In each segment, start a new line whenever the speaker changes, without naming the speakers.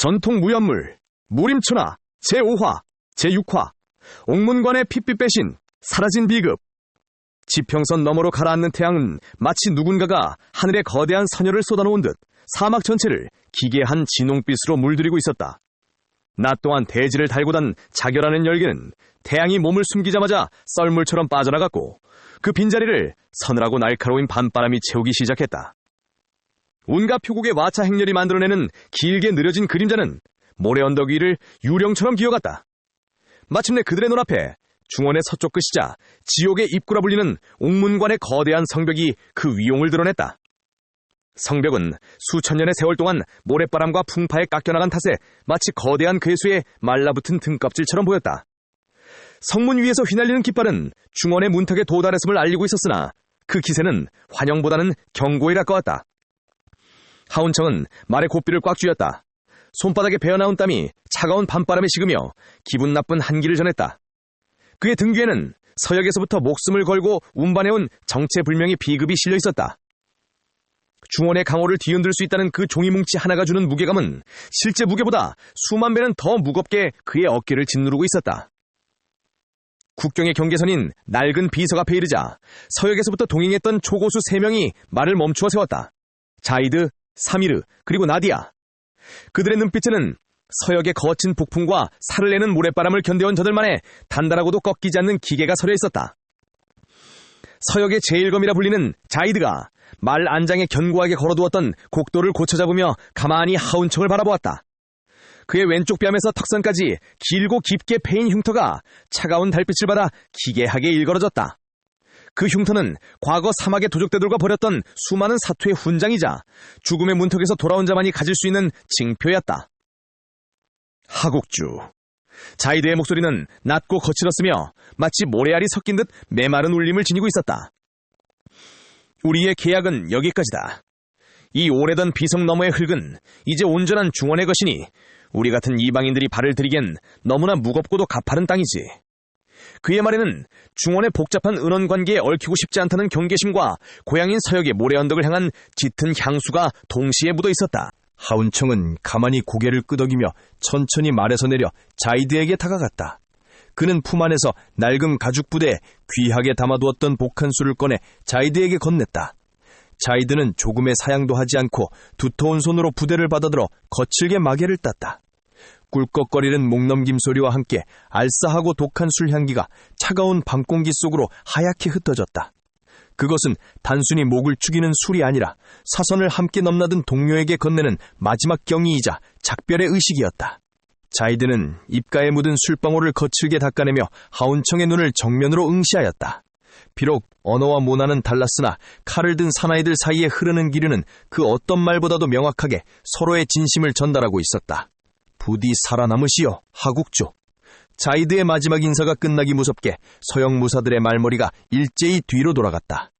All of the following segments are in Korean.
전통 무연물, 무림천하, 제5화, 제6화, 옥문관의 핏빛 빼신, 사라진 비급. 지평선 너머로 가라앉는 태양은 마치 누군가가 하늘에 거대한 선혈을 쏟아놓은 듯 사막 전체를 기괴한 진홍빛으로 물들이고 있었다. 낮 동안 대지를 달고 단 자결하는 열기는 태양이 몸을 숨기자마자 썰물처럼 빠져나갔고 그 빈자리를 서늘하고 날카로운 밤바람이 채우기 시작했다. 온갖 표국의 와차 행렬이 만들어내는 길게 느려진 그림자는 모래 언덕 위를 유령처럼 기어갔다. 마침내 그들의 눈앞에 중원의 서쪽 끝이자 지옥의 입구라 불리는 옥문관의 거대한 성벽이 그 위용을 드러냈다. 성벽은 수천 년의 세월 동안 모래바람과 풍파에 깎여나간 탓에 마치 거대한 괴수의 말라붙은 등껍질처럼 보였다. 성문 위에서 휘날리는 깃발은 중원의 문턱에 도달했음을 알리고 있었으나 그 기세는 환영보다는 경고에 가까웠다. 하운청은 말의 고삐를 꽉 쥐었다. 손바닥에 배어나온 땀이 차가운 밤바람에 식으며 기분 나쁜 한기를 전했다. 그의 등 뒤에는 서역에서부터 목숨을 걸고 운반해온 정체불명의 비급이 실려 있었다. 중원의 강호를 뒤흔들 수 있다는 그 종이뭉치 하나가 주는 무게감은 실제 무게보다 수만 배는 더 무겁게 그의 어깨를 짓누르고 있었다. 국경의 경계선인 낡은 비석 앞에 이르자 서역에서부터 동행했던 초고수 3명이 말을 멈추어 세웠다. 자이드, 사미르, 그리고 나디아. 그들의 눈빛에는 서역의 거친 북풍과 살을 내는 모래바람을 견뎌온 저들만의 단단하고도 꺾이지 않는 기계가 서려 있었다. 서역의 제일검이라 불리는 자이드가 말 안장에 견고하게 걸어두었던 곡도를 고쳐잡으며 가만히 하운청을 바라보았다. 그의 왼쪽 뺨에서 턱선까지 길고 깊게 패인 흉터가 차가운 달빛을 받아 기괴하게 일걸어졌다. 그 흉터는 과거 사막의 도적대들과 벌였던 수많은 사투의 훈장이자 죽음의 문턱에서 돌아온 자만이 가질 수 있는 징표였다. 하국주. 자이드의 목소리는 낮고 거칠었으며 마치 모래알이 섞인 듯 메마른 울림을 지니고 있었다. 우리의 계약은 여기까지다. 이 오래된 비석 너머의 흙은 이제 온전한 중원의 것이니 우리 같은 이방인들이 발을 들이기엔 너무나 무겁고도 가파른 땅이지. 그의 말에는 중원의 복잡한 은원관계에 얽히고 싶지 않다는 경계심과 고향인 서역의 모래 언덕을 향한 짙은 향수가 동시에 묻어 있었다. 하운청은 가만히 고개를 끄덕이며 천천히 말에서 내려 자이드에게 다가갔다. 그는 품 안에서 낡은 가죽 부대에 귀하게 담아두었던 복한술을 꺼내 자이드에게 건넸다. 자이드는 조금의 사양도 하지 않고 두터운 손으로 부대를 받아들어 거칠게 마개를 땄다. 꿀꺽거리는 목넘김 소리와 함께 알싸하고 독한 술 향기가 차가운 밤공기 속으로 하얗게 흩어졌다. 그것은 단순히 목을 축이는 술이 아니라 사선을 함께 넘나든 동료에게 건네는 마지막 경의이자 작별의 의식이었다. 자이드는 입가에 묻은 술방울을 거칠게 닦아내며 하운청의 눈을 정면으로 응시하였다. 비록 언어와 문화는 달랐으나 칼을 든 사나이들 사이에 흐르는 기류는 그 어떤 말보다도 명확하게 서로의 진심을 전달하고 있었다. 부디 살아남으시오, 하국조. 자이드의 마지막 인사가 끝나기 무섭게 서역 무사들의 말머리가 일제히 뒤로 돌아갔다.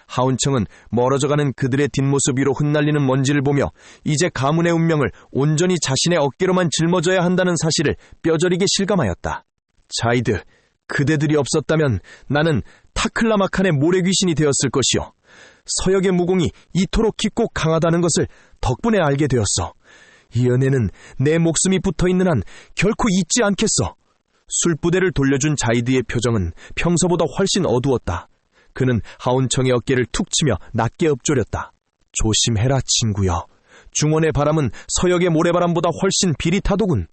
하운청은 멀어져가는 그들의 뒷모습 위로 흩날리는 먼지를 보며 이제 가문의 운명을 온전히 자신의 어깨로만 짊어져야 한다는 사실을 뼈저리게 실감하였다. 자이드, 그대들이 없었다면 나는 타클라마칸의 모래귀신이 되었을 것이오. 서역의 무공이 이토록 깊고 강하다는 것을 덕분에 알게 되었어. 이 은혜는 내 목숨이 붙어있는 한 결코 잊지 않겠어. 술부대를 돌려준 자이드의 표정은 평소보다 훨씬 어두웠다. 그는 하운청의 어깨를 툭 치며 낮게 엎조렸다. 조심해라, 친구여. 중원의 바람은 서역의 모래바람보다 훨씬 비릿하더군.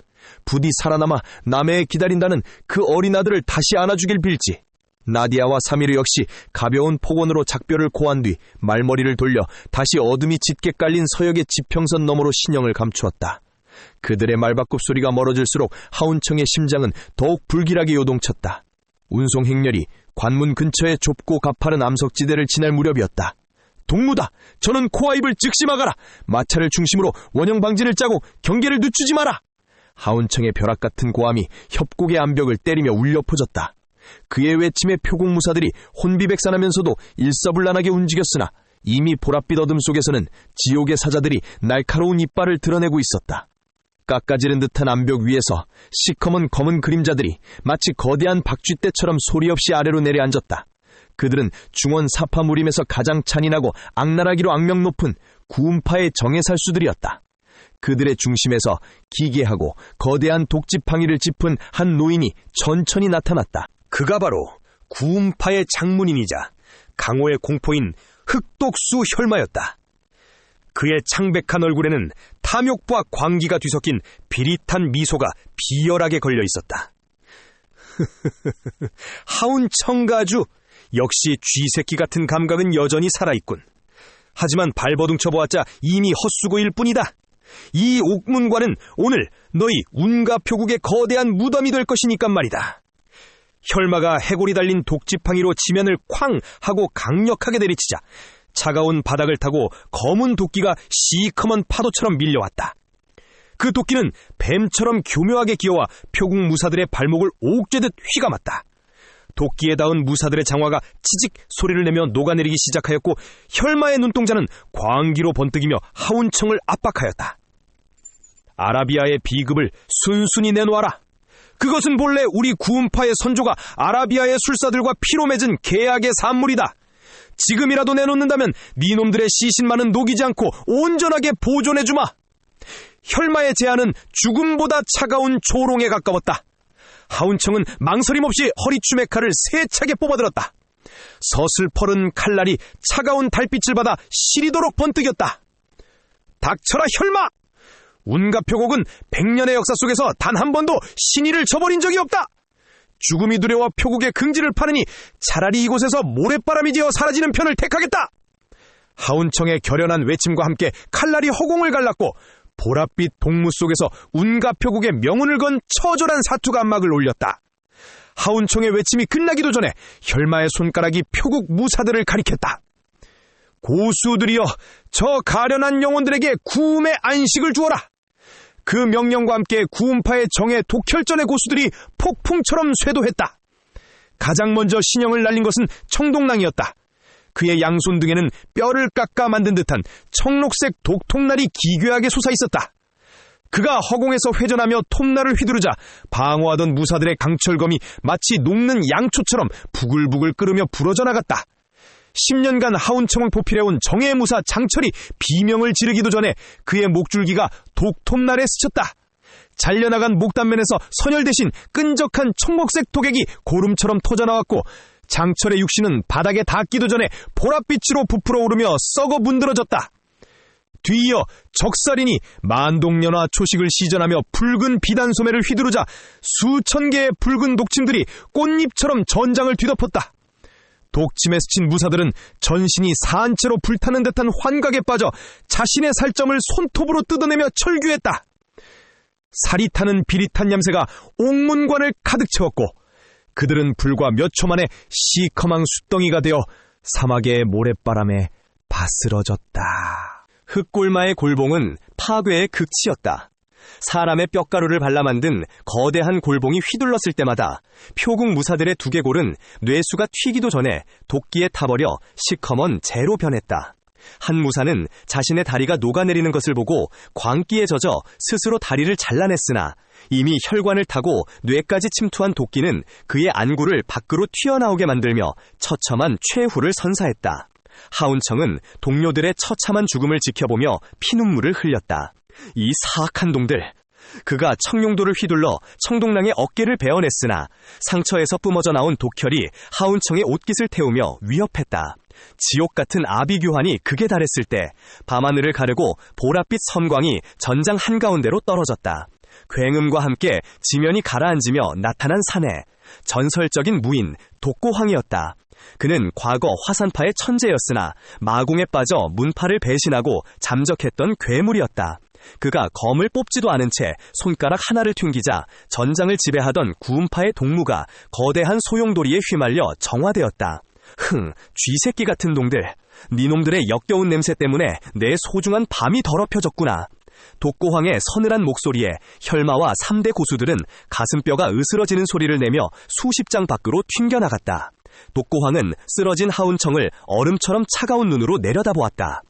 부디 살아남아 남해에 기다린다는 그 어린 아들을 다시 안아주길 빌지. 나디아와 사미르 역시 가벼운 폭언으로 작별을 고한 뒤 말머리를 돌려 다시 어둠이 짙게 깔린 서역의 지평선 너머로 신형을 감추었다. 그들의 말바꿈 소리가 멀어질수록 하운청의 심장은 더욱 불길하게 요동쳤다. 운송 행렬이 관문 근처의 좁고 가파른 암석지대를 지날 무렵이었다. 동무다! 저는 코와 입을 즉시 막아라! 마차를 중심으로 원형 방진을 짜고 경계를 늦추지 마라! 하운청의 벼락 같은 고함이 협곡의 암벽을 때리며 울려 퍼졌다. 그의 외침에 표국무사들이 혼비백산하면서도 일사불란하게 움직였으나 이미 보랏빛 어둠 속에서는 지옥의 사자들이 날카로운 이빨을 드러내고 있었다. 깎아지른 듯한 암벽 위에서 시커먼 검은 그림자들이 마치 거대한 박쥐떼처럼 소리 없이 아래로 내려앉았다. 그들은 중원 사파무림에서 가장 잔인하고 악랄하기로 악명 높은 구운파의 정예살수들이었다.
그들의 중심에서 기괴하고 거대한 독지팡이를 짚은 한 노인이 천천히 나타났다. 그가 바로 구음파의 장문인이자 강호의 공포인 흑독수 혈마였다. 그의 창백한 얼굴에는 탐욕과 광기가 뒤섞인 비릿한 미소가 비열하게 걸려 있었다. 하운 청가주, 역시 쥐새끼 같은 감각은 여전히 살아있군. 하지만 발버둥 쳐보았자 이미 헛수고일 뿐이다. 이 옥문관은 오늘 너희 운가표국의 거대한 무덤이 될 것이니까 말이다. 혈마가 해골이 달린 독지팡이로 지면을 쾅 하고 강력하게 내리치자 차가운 바닥을 타고 검은 도끼가 시커먼 파도처럼 밀려왔다. 그 도끼는 뱀처럼 교묘하게 기어와 표국 무사들의 발목을 옥죄듯 휘감았다. 도끼에 닿은 무사들의 장화가 치직 소리를 내며 녹아내리기 시작하였고 혈마의 눈동자는 광기로 번뜩이며 하운청을 압박하였다. 아라비아의 비급을 순순히 내놓아라. 그것은 본래 우리 구음파의 선조가 아라비아의 술사들과 피로 맺은 계약의 산물이다. 지금이라도 내놓는다면 니놈들의 시신만은 녹이지 않고 온전하게 보존해주마. 혈마의 제안은 죽음보다 차가운 조롱에 가까웠다. 하운청은 망설임 없이 허리춤의 칼을 세차게 뽑아들었다. 서슬퍼른 칼날이 차가운 달빛을 받아 시리도록 번뜩였다. 닥쳐라 혈마! 운가표국은 100년의 역사 속에서 단 한 번도 신의를 저버린 적이 없다. 죽음이 두려워 표국의 긍지를 파느니 차라리 이곳에서 모래바람이 되어 사라지는 편을 택하겠다. 하운청의 결연한 외침과 함께 칼날이 허공을 갈랐고 보랏빛 동무 속에서 운가표국의 명운을 건 처절한 사투가 안막을 올렸다. 하운청의 외침이 끝나기도 전에 혈마의 손가락이 표국 무사들을 가리켰다. 고수들이여, 저 가련한 영혼들에게 구음의 안식을 주어라. 그 명령과 함께 구음파의 정예 독혈전의 고수들이 폭풍처럼 쇄도했다. 가장 먼저 신형을 날린 것은 청동랑이었다. 그의 양손 등에는 뼈를 깎아 만든 듯한 청록색 독통날이 기괴하게 솟아있었다. 그가 허공에서 회전하며 톱날을 휘두르자 방어하던 무사들의 강철검이 마치 녹는 양초처럼 부글부글 끓으며 부러져 나갔다. 10년간 하운청을 보필해온 정예무사 장철이 비명을 지르기도 전에 그의 목줄기가 독톱날에 스쳤다. 잘려나간 목단면에서 선열 대신 끈적한 청록색 토객이 고름처럼 터져나왔고 장철의 육신은 바닥에 닿기도 전에 보랏빛으로 부풀어 오르며 썩어 문드러졌다. 뒤이어 적살인이 만동연화 초식을 시전하며 붉은 비단소매를 휘두르자 수천 개의 붉은 독침들이 꽃잎처럼 전장을 뒤덮었다. 독침에 스친 무사들은 전신이 산채로 불타는 듯한 환각에 빠져 자신의 살점을 손톱으로 뜯어내며 철규했다. 살이 타는 비릿한 냄새가 옥문관을 가득 채웠고 그들은 불과 몇 초 만에 시커먼 숫덩이가 되어 사막의 모래바람에 바스러졌다. 흑골마의 골봉은 파괴의 극치였다. 사람의 뼈가루를 발라 만든 거대한 골봉이 휘둘렀을 때마다 표국 무사들의 두개골은 뇌수가 튀기도 전에 도끼에 타버려 시커먼 재로 변했다. 한 무사는 자신의 다리가 녹아내리는 것을 보고 광기에 젖어 스스로 다리를 잘라냈으나 이미 혈관을 타고 뇌까지 침투한 도끼는 그의 안구를 밖으로 튀어나오게 만들며 처참한 최후를 선사했다. 하운청은 동료들의 처참한 죽음을 지켜보며 피눈물을 흘렸다. 이 사악한 동들! 그가 청룡도를 휘둘러 청동랑의 어깨를 베어냈으나 상처에서 뿜어져 나온 독혈이 하운청의 옷깃을 태우며 위협했다. 지옥 같은 아비규환이 극에 달했을 때 밤하늘을 가르고 보랏빛 섬광이 전장 한가운데로 떨어졌다. 굉음과 함께 지면이 가라앉으며 나타난 사내, 전설적인 무인 독고황이었다. 그는 과거 화산파의 천재였으나 마공에 빠져 문파를 배신하고 잠적했던 괴물이었다. 그가 검을 뽑지도 않은 채 손가락 하나를 튕기자 전장을 지배하던 구음파의 동무가 거대한 소용돌이에 휘말려 정화되었다. 쥐새끼 같은 놈들, 니놈들의 역겨운 냄새 때문에 내 소중한 밤이 더럽혀졌구나. 독고황의 서늘한 목소리에 혈마와 3대 고수들은 가슴뼈가 으스러지는 소리를 내며 수십 장 밖으로 튕겨나갔다. 독고황은 쓰러진 하운청을 얼음처럼 차가운 눈으로 내려다보았다.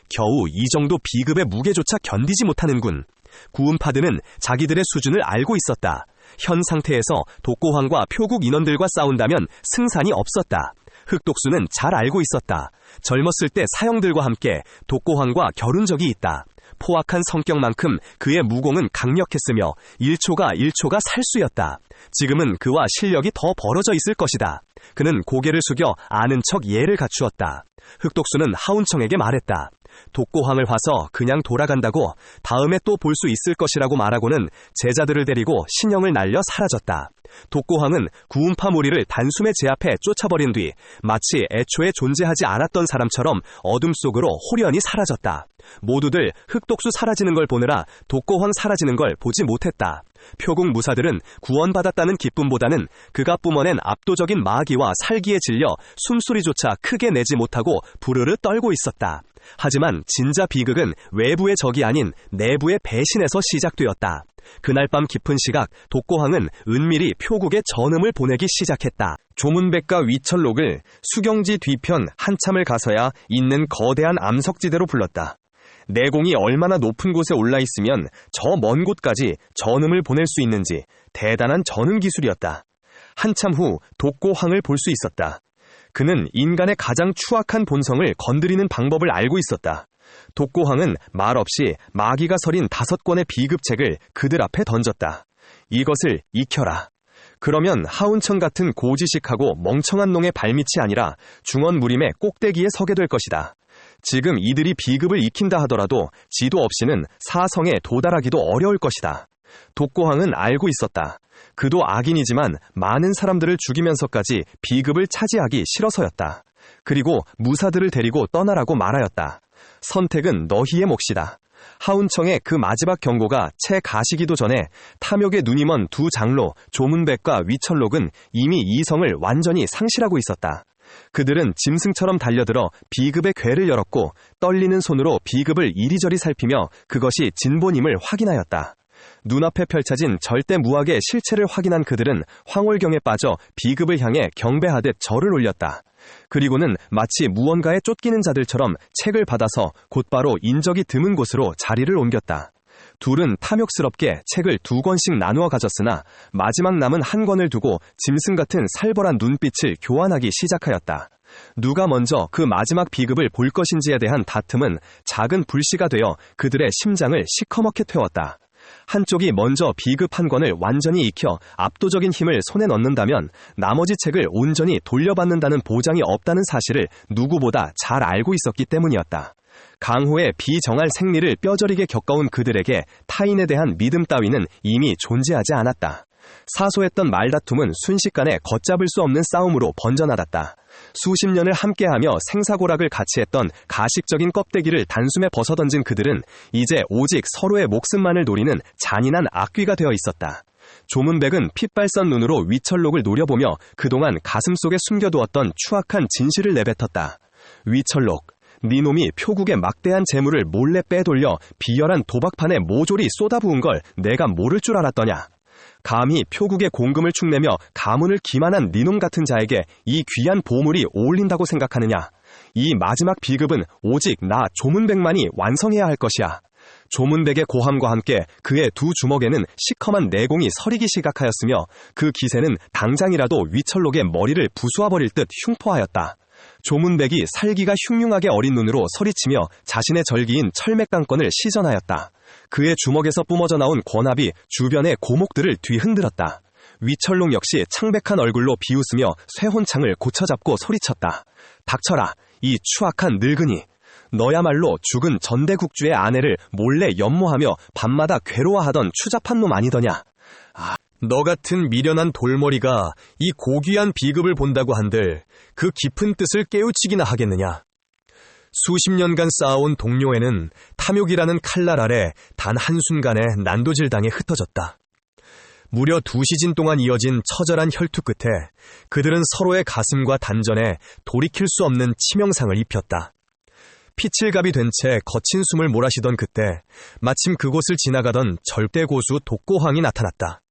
겨우 이 정도 비급의 무게조차 견디지 못하는군. 구음파드는 자기들의 수준을 알고 있었다. 현 상태에서 독고황과 표국 인원들과 싸운다면 승산이 없었다. 흑독수는 잘 알고 있었다. 젊었을 때 사형들과 함께 독고황과 겨룬 적이 있다.
포악한 성격만큼 그의 무공은 강력했으며 1초가 살수였다. 지금은 그와 실력이 더 벌어져 있을 것이다. 그는 고개를 숙여 아는 척 예를 갖추었다. 흑독수는 하운청에게 말했다. 독고황을 봐서 그냥 돌아간다고 다음에 또 볼 수 있을 것이라고 말하고는 제자들을 데리고 신형을 날려 사라졌다. 독고황은 구운파 무리를 단숨에 제압해 쫓아버린 뒤 마치 애초에 존재하지 않았던 사람처럼 어둠 속으로 홀연히 사라졌다. 모두들 흑독수 사라지는 걸 보느라 독고황 사라지는 걸 보지 못했다. 표국 무사들은 구원받았다는 기쁨보다는 그가 뿜어낸 압도적인 마귀와 살기에 질려 숨소리조차 크게 내지 못하고 부르르 떨고 있었다. 하지만 진짜 비극은 외부의 적이 아닌 내부의 배신에서 시작되었다. 그날 밤 깊은 시각 독고황은 은밀히 표국에 전음을 보내기 시작했다. 조문백과 위철록을 수경지 뒤편 한참을 가서야 있는 거대한 암석지대로 불렀다. 내공이 얼마나 높은 곳에 올라 있으면 저 먼 곳까지 전음을 보낼 수 있는지 대단한 전음 기술이었다. 한참 후 독고황을 볼 수 있었다. 그는 인간의 가장 추악한 본성을 건드리는 방법을 알고 있었다. 독고황은 말없이 마귀가 서린 5권의 비급책을 그들 앞에 던졌다. 이것을 익혀라. 그러면 하운청 같은 고지식하고 멍청한 놈의 발밑이 아니라 중원무림의 꼭대기에 서게 될 것이다. 지금 이들이 비급을 익힌다 하더라도 지도 없이는 사성에 도달하기도 어려울 것이다. 독고황은 알고 있었다. 그도 악인이지만 많은 사람들을 죽이면서까지 비급을 차지하기 싫어서였다. 그리고 무사들을 데리고 떠나라고 말하였다. 선택은 너희의 몫이다. 하운청의 그 마지막 경고가 채 가시기도 전에 탐욕에 눈이 먼 두 장로 조문백과 위철록은 이미 이성을 완전히 상실하고 있었다. 그들은 짐승처럼 달려들어 비급의 궤를 열었고 떨리는 손으로 비급을 이리저리 살피며 그것이 진본임을 확인하였다. 눈앞에 펼쳐진 절대무악의 실체를 확인한 그들은 황홀경에 빠져 비급을 향해 경배하듯 절을 올렸다. 그리고는 마치 무언가에 쫓기는 자들처럼 책을 받아서 곧바로 인적이 드문 곳으로 자리를 옮겼다. 둘은 탐욕스럽게 책을 2권씩 나누어 가졌으나 마지막 남은 한 권을 두고 짐승 같은 살벌한 눈빛을 교환하기 시작하였다. 누가 먼저 그 마지막 비급을 볼 것인지에 대한 다툼은 작은 불씨가 되어 그들의 심장을 시커멓게 태웠다. 한쪽이 먼저 비급 한 권을 완전히 익혀 압도적인 힘을 손에 넣는다면 나머지 책을 온전히 돌려받는다는 보장이 없다는 사실을 누구보다 잘 알고 있었기 때문이었다. 강호의 비정할 생리를 뼈저리게 겪어온 그들에게 타인에 대한 믿음 따위는 이미 존재하지 않았다. 사소했던 말다툼은 순식간에 걷잡을 수 없는 싸움으로 번져나갔다. 수십 년을 함께하며 생사고락을 같이 했던 가식적인 껍데기를 단숨에 벗어던진 그들은 이제 오직 서로의 목숨만을 노리는 잔인한 악귀가 되어 있었다. 조문백은 핏발선 눈으로 위철록을 노려보며 그동안 가슴속에 숨겨두었던 추악한 진실을 내뱉었다. 위철록, 네 놈이 표국의 막대한 재물을 몰래 빼돌려 비열한 도박판에 모조리 쏟아부은 걸 내가 모를 줄 알았더냐. 감히 표국의 공금을 축내며 가문을 기만한 니놈 같은 자에게 이 귀한 보물이 어울린다고 생각하느냐. 이 마지막 비급은 오직 나 조문백만이 완성해야 할 것이야. 조문백의 고함과 함께 그의 두 주먹에는 시커먼 내공이 서리기 시작하였으며 그 기세는 당장이라도 위철록의 머리를 부수어버릴 듯 흉포하였다. 조문백이 살기가 흉흉하게 어린 눈으로 소리치며 자신의 절기인 철맥강권을 시전하였다. 그의 주먹에서 뿜어져 나온 권합이 주변의 고목들을 뒤흔들었다. 위철록 역시 창백한 얼굴로 비웃으며 쇠혼창을 고쳐잡고 소리쳤다. 닥쳐라, 이 추악한 늙은이. 너야말로 죽은 전대국주의 아내를 몰래 연모하며 밤마다 괴로워하던 추잡한 놈 아니더냐. 너 같은 미련한 돌머리가 이 고귀한 비급을 본다고 한들 그 깊은 뜻을 깨우치기나 하겠느냐. 수십 년간 쌓아온 동료애는 탐욕이라는 칼날 아래 단 한순간에 난도질당해 흩어졌다. 무려 2시즌 동안 이어진 처절한 혈투 끝에 그들은 서로의 가슴과 단전에 돌이킬 수 없는 치명상을 입혔다. 피칠갑이 된 채 거친 숨을 몰아쉬던 그때 마침 그곳을 지나가던 절대고수 독고황이 나타났다.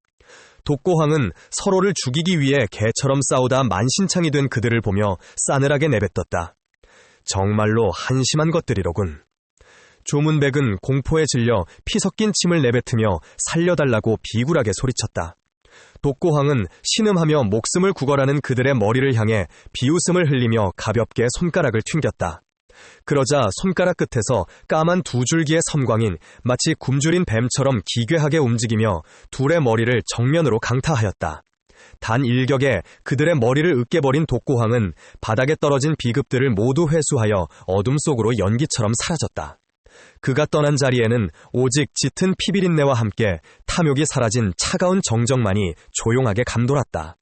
독고황은 서로를 죽이기 위해 개처럼 싸우다 만신창이 된 그들을 보며 싸늘하게 내뱉었다. 정말로 한심한 것들이로군. 조문백은 공포에 질려 피 섞인 침을 내뱉으며 살려달라고 비굴하게 소리쳤다. 독고황은 신음하며 목숨을 구걸하는 그들의 머리를 향해 비웃음을 흘리며 가볍게 손가락을 튕겼다. 그러자 손가락 끝에서 까만 두 줄기의 섬광인 마치 굶주린 뱀처럼 기괴하게 움직이며 둘의 머리를 정면으로 강타하였다. 단 일격에 그들의 머리를 으깨버린 독고황은 바닥에 떨어진 비급들을 모두 회수하여 어둠 속으로 연기처럼 사라졌다. 그가 떠난 자리에는 오직 짙은 피비린내와 함께 탐욕이 사라진 차가운 정적만이 조용하게 감돌았다.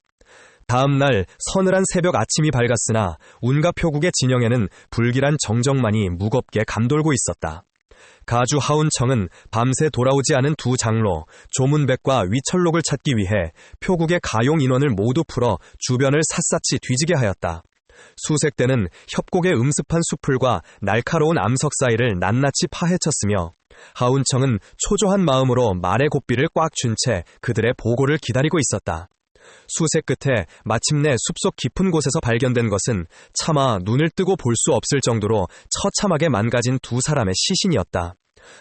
다음 날 서늘한 새벽 아침이 밝았으나 운가 표국의 진영에는 불길한 정적만이 무겁게 감돌고 있었다. 가주 하운청은 밤새 돌아오지 않은 두 장로 조문백과 위철록을 찾기 위해 표국의 가용 인원을 모두 풀어 주변을 샅샅이 뒤지게 하였다. 수색대는 협곡의 음습한 수풀과 날카로운 암석 사이를 낱낱이 파헤쳤으며 하운청은 초조한 마음으로 말의 고삐를 꽉 쥔 채 그들의 보고를 기다리고 있었다. 수색 끝에 마침내 숲속 깊은 곳에서 발견된 것은 차마 눈을 뜨고 볼 수 없을 정도로 처참하게 망가진 두 사람의 시신이었다.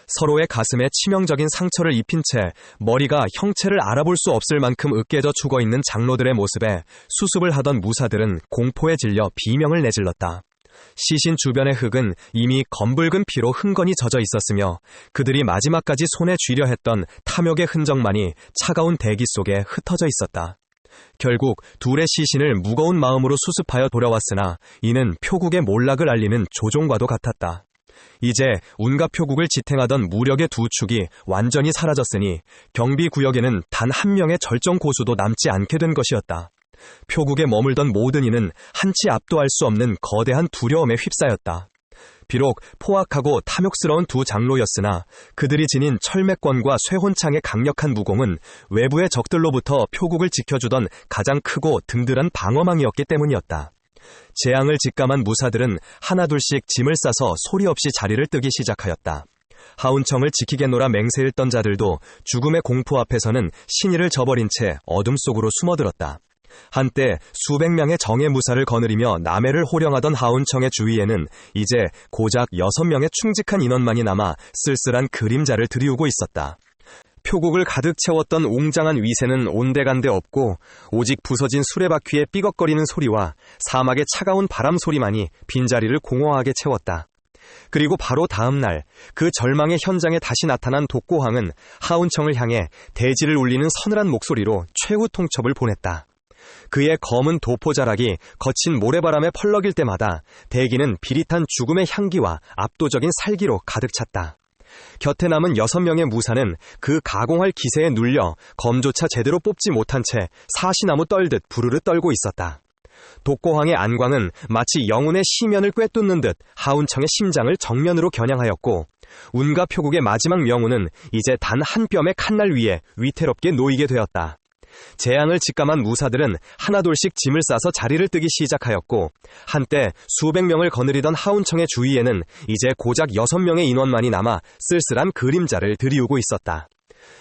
서로의 가슴에 치명적인 상처를 입힌 채 머리가 형체를 알아볼 수 없을 만큼 으깨져 죽어있는 장로들의 모습에 수습을 하던 무사들은 공포에 질려 비명을 내질렀다. 시신 주변의 흙은 이미 검붉은 피로 흥건히 젖어 있었으며 그들이 마지막까지 손에 쥐려 했던 탐욕의 흔적만이 차가운 대기 속에 흩어져 있었다. 결국 둘의 시신을 무거운 마음으로 수습하여 돌아왔으나 이는 표국의 몰락을 알리는 조종과도 같았다. 이제 운가 표국을 지탱하던 무력의 두 축이 완전히 사라졌으니 경비구역에는 단 한 명의 절정 고수도 남지 않게 된 것이었다. 표국에 머물던 모든 이는 한치 앞도 알 수 없는 거대한 두려움에 휩싸였다. 비록 포악하고 탐욕스러운 두 장로였으나 그들이 지닌 철맥권과 쇠혼창의 강력한 무공은 외부의 적들로부터 표국을 지켜주던 가장 크고 든든한 방어망이었기 때문이었다. 재앙을 직감한 무사들은 하나둘씩 짐을 싸서 소리 없이 자리를 뜨기 시작하였다. 하운청을 지키겠노라 맹세했던 자들도 죽음의 공포 앞에서는 신의를 저버린 채 어둠 속으로 숨어들었다. 한때 수백 명의 정예 무사를 거느리며 남해를 호령하던 하운청의 주위에는 이제 고작 6명의 충직한 인원만이 남아 쓸쓸한 그림자를 드리우고 있었다. 표국을 가득 채웠던 웅장한 위세는 온데간데 없고 오직 부서진 수레바퀴의 삐걱거리는 소리와 사막의 차가운 바람 소리만이 빈자리를 공허하게 채웠다. 그리고 바로 다음 날 그 절망의 현장에 다시 나타난 독고황은 하운청을 향해 대지를 울리는 서늘한 목소리로 최후 통첩을 보냈다. 그의 검은 도포자락이 거친 모래바람에 펄럭일 때마다 대기는 비릿한 죽음의 향기와 압도적인 살기로 가득 찼다. 곁에 남은 6명의 무사는 그 가공할 기세에 눌려 검조차 제대로 뽑지 못한 채 사시나무 떨듯 부르르 떨고 있었다. 독고황의 안광은 마치 영혼의 시면을 꿰뚫는 듯 하운청의 심장을 정면으로 겨냥하였고 운가 표국의 마지막 명운은 이제 단 한 뼘의 칼날 위에 위태롭게 놓이게 되었다. 재앙을 직감한 무사들은 하나둘씩 짐을 싸서 자리를 뜨기 시작하였고 한때 수백 명을 거느리던 하운청의 주위에는 이제 고작 6명의 인원만이 남아 쓸쓸한 그림자를 드리우고 있었다.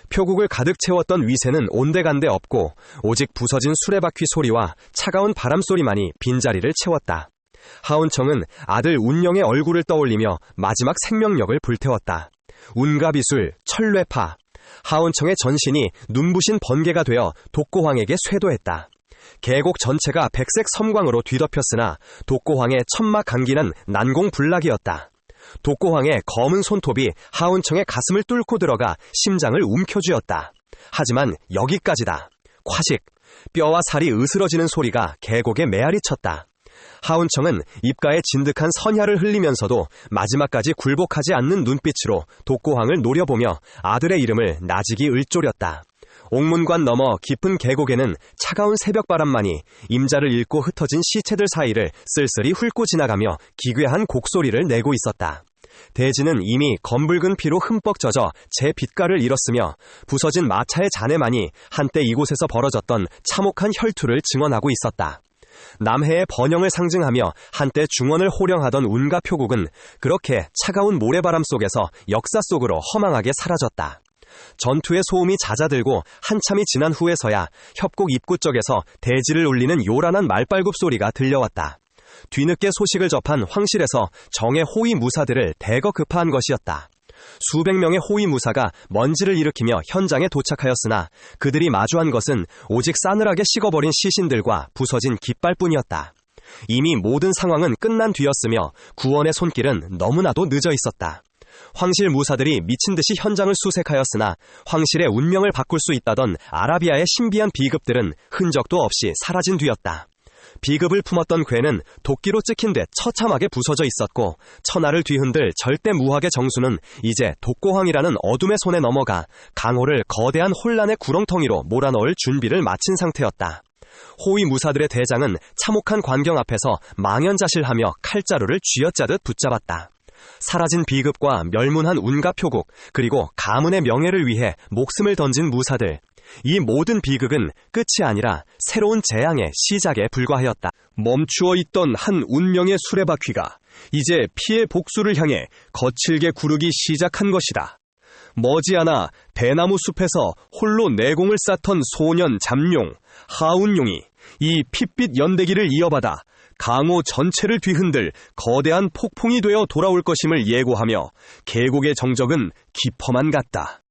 표국을 가득 채웠던 위세는 온데간데 없고 오직 부서진 수레바퀴 소리와 차가운 바람소리만이 빈자리를 채웠다. 하운청은 아들 운영의 얼굴을 떠올리며 마지막 생명력을 불태웠다. 운가비술, 철뇌파, 하운청의 전신이 눈부신 번개가 되어 독고황에게 쇄도했다. 계곡 전체가 백색 섬광으로 뒤덮였으나 독고황의 천막강기는 난공불락이었다. 독고황의 검은 손톱이 하운청의 가슴을 뚫고 들어가 심장을 움켜쥐었다. 하지만 여기까지다. 콰식, 뼈와 살이 으스러지는 소리가 계곡에 메아리 쳤다. 하운청은 입가에 진득한 선야를 흘리면서도 마지막까지 굴복하지 않는 눈빛으로 독고황을 노려보며 아들의 이름을 나직이 을조렸다. 옥문관 너머 깊은 계곡에는 차가운 새벽바람만이 임자를 잃고 흩어진 시체들 사이를 쓸쓸히 훑고 지나가며 기괴한 곡소리를 내고 있었다. 대지는 이미 검붉은 피로 흠뻑 젖어 제 빛깔을 잃었으며 부서진 마차의 잔해만이 한때 이곳에서 벌어졌던 참혹한 혈투를 증언하고 있었다. 남해의 번영을 상징하며 한때 중원을 호령하던 운가 표국은 그렇게 차가운 모래바람 속에서 역사 속으로 허망하게 사라졌다. 전투의 소음이 잦아들고 한참이 지난 후에서야 협곡 입구 쪽에서 대지를 울리는 요란한 말발굽 소리가 들려왔다. 뒤늦게 소식을 접한 황실에서 정의 호위 무사들을 대거 급파한 것이었다. 수백 명의 호위 무사가 먼지를 일으키며 현장에 도착하였으나 그들이 마주한 것은 오직 싸늘하게 식어버린 시신들과 부서진 깃발뿐이었다.
이미 모든 상황은 끝난 뒤였으며 구원의 손길은 너무나도 늦어 있었다. 황실 무사들이 미친 듯이 현장을 수색하였으나 황실의 운명을 바꿀 수 있다던 아라비아의 신비한 비급들은 흔적도 없이 사라진 뒤였다. 비급을 품었던 괴는 도끼로 찍힌 데 처참하게 부서져 있었고 천하를 뒤흔들 절대 무학의 정수는 이제 독고황이라는 어둠의 손에 넘어가 강호를 거대한 혼란의 구렁텅이로 몰아넣을 준비를 마친 상태였다. 호위 무사들의 대장은 참혹한 광경 앞에서 망연자실하며 칼자루를 쥐어짜듯 붙잡았다. 사라진 비급과 멸문한 운과 표국, 그리고 가문의 명예를 위해 목숨을 던진 무사들. 이 모든 비극은 끝이 아니라 새로운 재앙의 시작에 불과하였다. 멈추어 있던 한 운명의 수레바퀴가 이제 피의 복수를 향해 거칠게 구르기 시작한 것이다. 머지않아 대나무 숲에서 홀로 내공을 쌓던 소년 잠룡, 하운용이 이 핏빛 연대기를 이어받아 강호 전체를 뒤흔들 거대한 폭풍이 되어 돌아올 것임을 예고하며 계곡의 정적은 깊어만 갔다.